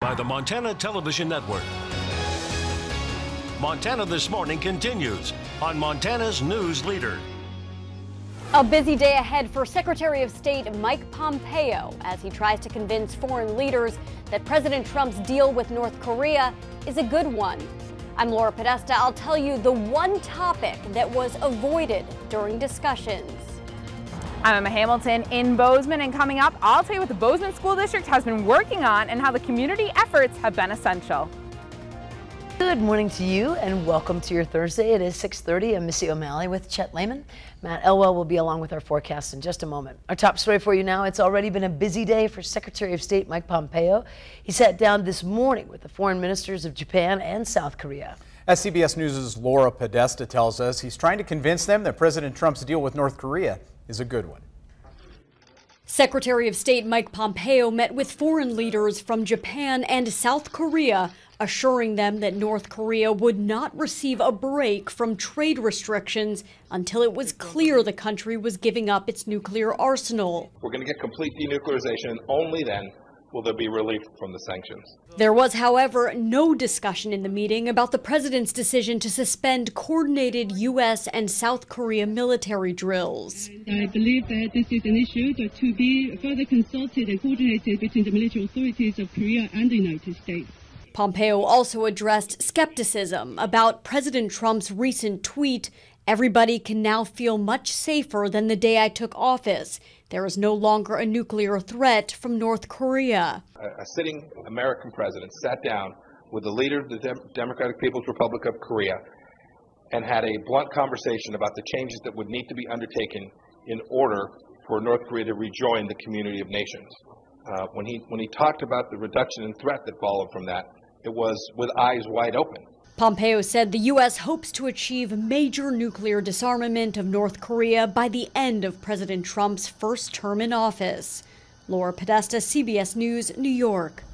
by the Montana Television Network. Montana This Morning continues on Montana's News Leader. A busy day ahead for Secretary of State Mike Pompeo as he tries to convince foreign leaders that President Trump's deal with North Korea is a good one. I'm Laura Podesta. I'll tell you the one topic that was avoided during discussions. I'm Emma Hamilton in Bozeman, and coming up, I'll tell you what the Bozeman School District has been working on and how the community efforts have been essential. Good morning to you and welcome to your Thursday. It is 6:30. I'm Missy O'Malley with Chet Lehman. Matt Elwell will be along with our forecast in just a moment. Our top story for you now. It's already been a busy day for Secretary of State Mike Pompeo. He sat down this morning with the foreign ministers of Japan and South Korea. As CBS News' Laura Podesta tells us, he's trying to convince them that President Trump's deal with North Korea is a good one. Secretary of State Mike Pompeo met with foreign leaders from Japan and South Korea, assuring them that North Korea would not receive a break from trade restrictions until it was clear the country was giving up its nuclear arsenal. We're going to get complete denuclearization. Only then will there be relief from the sanctions. There was, however, no discussion in the meeting about the president's decision to suspend coordinated U.S. and South Korea military drills. I believe that this is an issue to be further consulted and coordinated between the military authorities of Korea and the United States. Pompeo also addressed skepticism about President Trump's recent tweet, "Everybody can now feel much safer than the day I took office. There is no longer a nuclear threat from North Korea." A sitting American president sat down with the leader of the Democratic People's Republic of Korea and had a blunt conversation about the changes that would need to be undertaken in order for North Korea to rejoin the community of nations. When he talked about the reduction in threat that followed from that, it was with eyes wide open. Pompeo said the U.S. hopes to achieve major nuclear disarmament of North Korea by the end of President Trump's first term in office. Laura Podesta, CBS News, New York.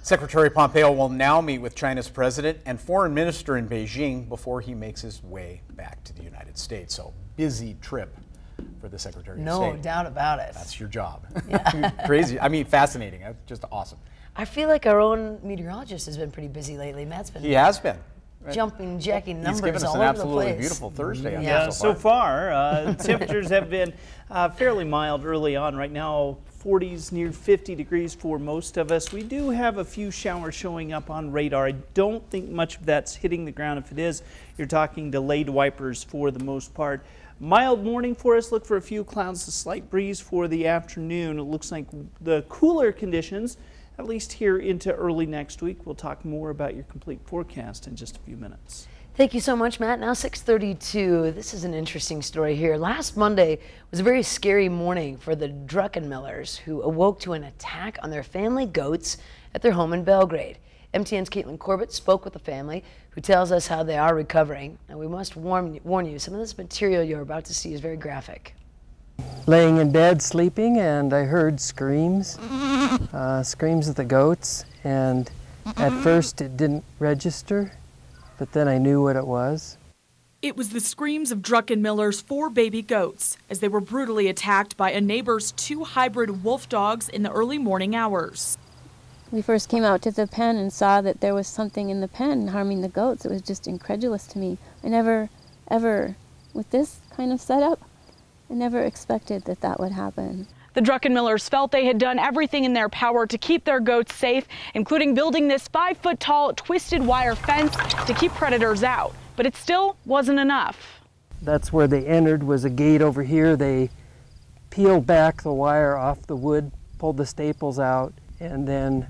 Secretary Pompeo will now meet with China's president and foreign minister in Beijing before he makes his way back to the United States. So, busy trip for the Secretary of State. No doubt about it. That's your job. Yeah. Crazy. I mean, fascinating. Just awesome. I feel like our own meteorologist has been pretty busy lately. Matt's been. He has been. Jumping, jacking numbers He's given us all an over the absolutely place. beautiful Thursday. Yeah, so far temperatures have been fairly mild early on. Right now, 40s near 50 degrees for most of us. We do have a few showers showing up on radar. I don't think much of that's hitting the ground. If it is, you're talking delayed wipers for the most part. Mild morning for us. Look for a few clouds, a slight breeze for the afternoon. It looks like the cooler conditions, at least here into early next week. We'll talk more about your complete forecast in just a few minutes. Thank you so much, Matt. Now 6:32. This is an interesting story here. Last Monday was a very scary morning for the Druckenmillers, who awoke to an attack on their family goats at their home in Belgrade. MTN's Caitlin Corbett spoke with the family, who tells us how they are recovering. And we must warn you, some of this material you're about to see is very graphic. Laying in bed sleeping, and I heard screams, screams of the goats, and at first it didn't register, but then I knew what it was. It was the screams of Druckenmiller's 4 baby goats as they were brutally attacked by a neighbor's 2 hybrid wolf dogs in the early morning hours. We first came out to the pen and saw that there was something in the pen harming the goats. It was just incredulous to me. I never, ever, with this kind of setup, I never expected that that would happen. The Druckenmillers felt they had done everything in their power to keep their goats safe, including building this 5-foot-tall twisted wire fence to keep predators out. But it still wasn't enough. That's where they entered, was a gate over here. They peeled back the wire off the wood, pulled the staples out, and then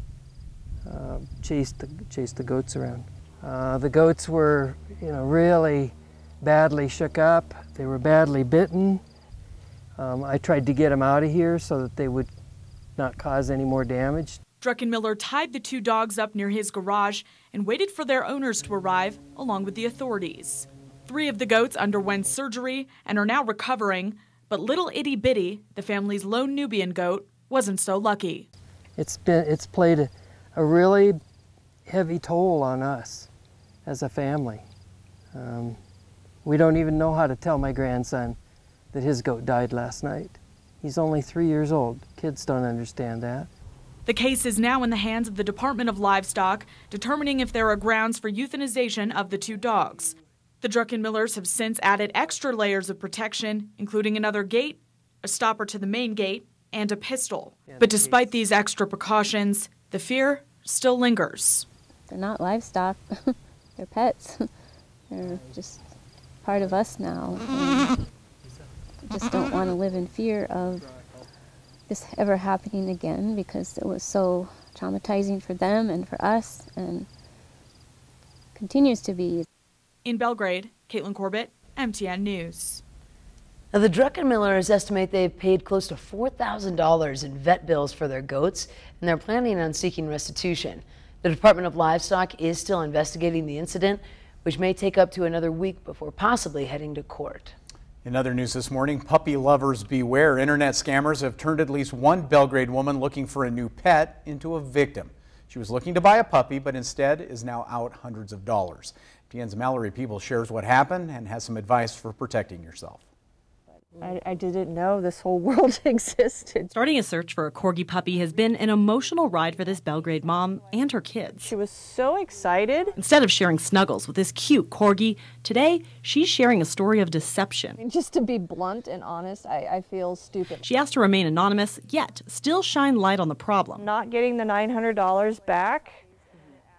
chased the goats around. The goats were, really badly shook up. They were badly bitten. I tried to get them out of here so that they would not cause any more damage. Druckenmiller tied the 2 dogs up near his garage and waited for their owners to arrive, along with the authorities. 3 of the goats underwent surgery and are now recovering, but little Itty Bitty, the family's lone Nubian goat, wasn't so lucky. It's played a really heavy toll on us as a family. We don't even know how to tell my grandson that his goat died last night. He's only 3 years old. Kids don't understand that. The case is now in the hands of the Department of Livestock, determining if there are grounds for euthanization of the 2 dogs. The Druckenmillers have since added extra layers of protection, including another gate, a stopper to the main gate, and a pistol. But despite these extra precautions, the fear still lingers. They're not livestock, they're pets. They're just part of us now. And I just don't want to live in fear of this ever happening again, because it was so traumatizing for them and for us, and continues to be. In Belgrade, Caitlin Corbett, MTN News. Now, the Druckenmillers estimate they've paid close to $4,000 in vet bills for their goats, and they're planning on seeking restitution. The Department of Livestock is still investigating the incident, which may take up to another week before possibly heading to court. In other news this morning, puppy lovers beware. Internet scammers have turned at least one Belgrade woman looking for a new pet into a victim. She was looking to buy a puppy, but instead is now out hundreds of dollars. TN's Mallory Peebles shares what happened and has some advice for protecting yourself. I didn't know this whole world existed. Starting a search for a corgi puppy has been an emotional ride for this Belgrade mom and her kids. She was so excited. Instead of sharing snuggles with this cute corgi, today she's sharing a story of deception. Just to be blunt and honest, I feel stupid. She asked to remain anonymous, yet still shine light on the problem. Not getting the $900 back,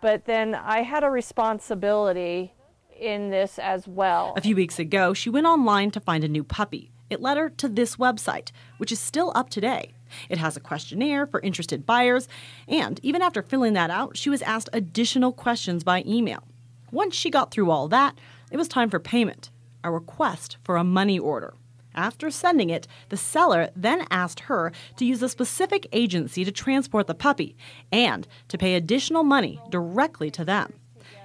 but then I had a responsibility in this as well. A few weeks ago, she went online to find a new puppy. It led her to this website, which is still up today. It has a questionnaire for interested buyers, and even after filling that out, she was asked additional questions by email. Once she got through all that, it was time for payment, a request for a money order. After sending it, the seller then asked her to use a specific agency to transport the puppy and to pay additional money directly to them.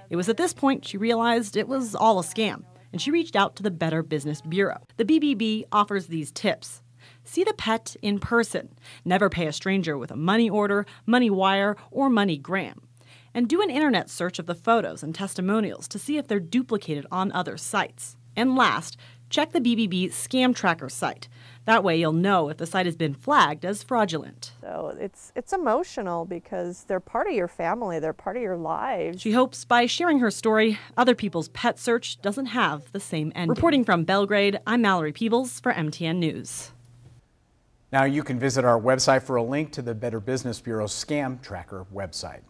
It was at this point she realized it was all a scam, and she reached out to the Better Business Bureau. The BBB offers these tips. See the pet in person. Never pay a stranger with a money order, money wire, or MoneyGram. And do an internet search of the photos and testimonials to see if they're duplicated on other sites. And last, check the BBB Scam Tracker site. That way you'll know if the site has been flagged as fraudulent. So it's emotional because they're part of your family, they're part of your lives. She hopes by sharing her story, other people's pet search doesn't have the same ending. Reporting from Belgrade, I'm Mallory Peebles for MTN News. Now you can visit our website for a link to the Better Business Bureau's Scam Tracker website.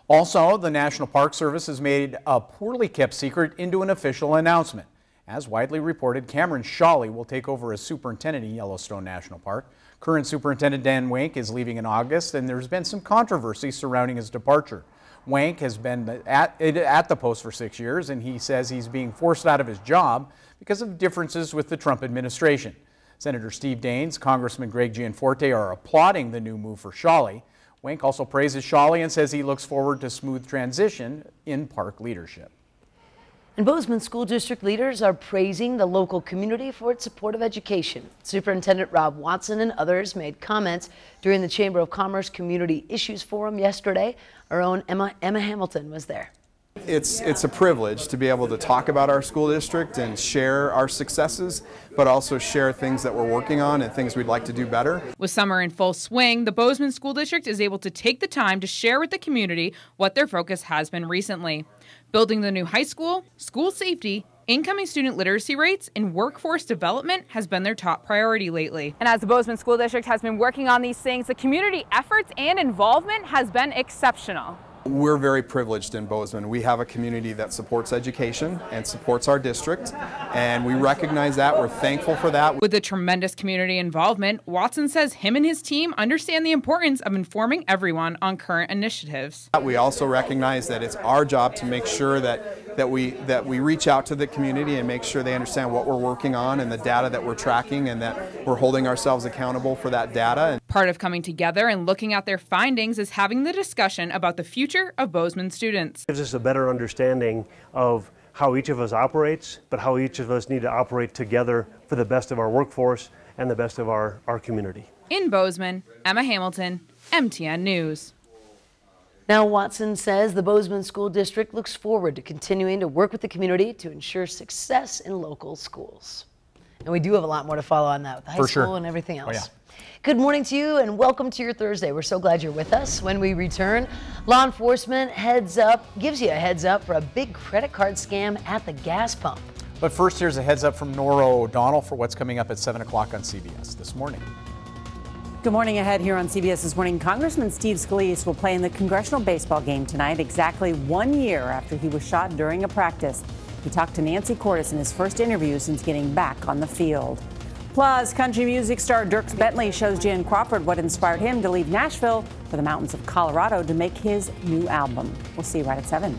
Also, the National Park Service has made a poorly kept secret into an official announcement. As widely reported, Cameron Shawley will take over as superintendent in Yellowstone National Park. Current Superintendent Dan Wank is leaving in August, and there's been some controversy surrounding his departure. Wank has been at the post for 6 years, and he says he's being forced out of his job because of differences with the Trump administration. Senator Steve Daines, Congressman Greg Gianforte are applauding the new move for Shawley. Wank also praises Shawley and says he looks forward to smooth transition in park leadership. And Bozeman School District leaders are praising the local community for its support of education. Superintendent Rob Watson and others made comments during the Chamber of Commerce Community Issues Forum yesterday. Our own Emma Hamilton was there. It's a privilege to be able to talk about our school district and share our successes, but also share things that we're working on and things we'd like to do better. With summer in full swing, the Bozeman School District is able to take the time to share with the community what their focus has been recently. Building the new high school, school safety, incoming student literacy rates, and workforce development has been their top priority lately. And as the Bozeman School District has been working on these things, the community efforts and involvement has been exceptional. We're very privileged in Bozeman. We have a community that supports education and supports our district, and we recognize that. We're thankful for that. With the tremendous community involvement, Watson says him and his team understand the importance of informing everyone on current initiatives. We also recognize that it's our job to make sure that we reach out to the community and make sure they understand what we're working on and the data that we're tracking, and that we're holding ourselves accountable for that data. Part of coming together and looking at their findings is having the discussion about the future of Bozeman students. It gives us a better understanding of how each of us operates, but how each of us need to operate together for the best of our workforce and the best of our community. In Bozeman, Emma Hamilton, MTN News. Now, Watson says the Bozeman School District looks forward to continuing to work with the community to ensure success in local schools. And we do have a lot more to follow on that with the high school and everything else. Oh, yeah. Good morning to you and welcome to your Thursday. We're so glad you're with us. When we return, law enforcement gives you a heads up for a big credit card scam at the gas pump. But first, here's a heads up from Nora O'Donnell for what's coming up at 7 o'clock on CBS this morning. Good morning. Ahead here on CBS This Morning, Congressman Steve Scalise will play in the congressional baseball game tonight, exactly 1 year after he was shot during a practice. He talked to Nancy Cordes in his first interview since getting back on the field. Plus, country music star Dierks Bentley shows Jan Crawford what inspired him to leave Nashville for the mountains of Colorado to make his new album. We'll see you right at 7.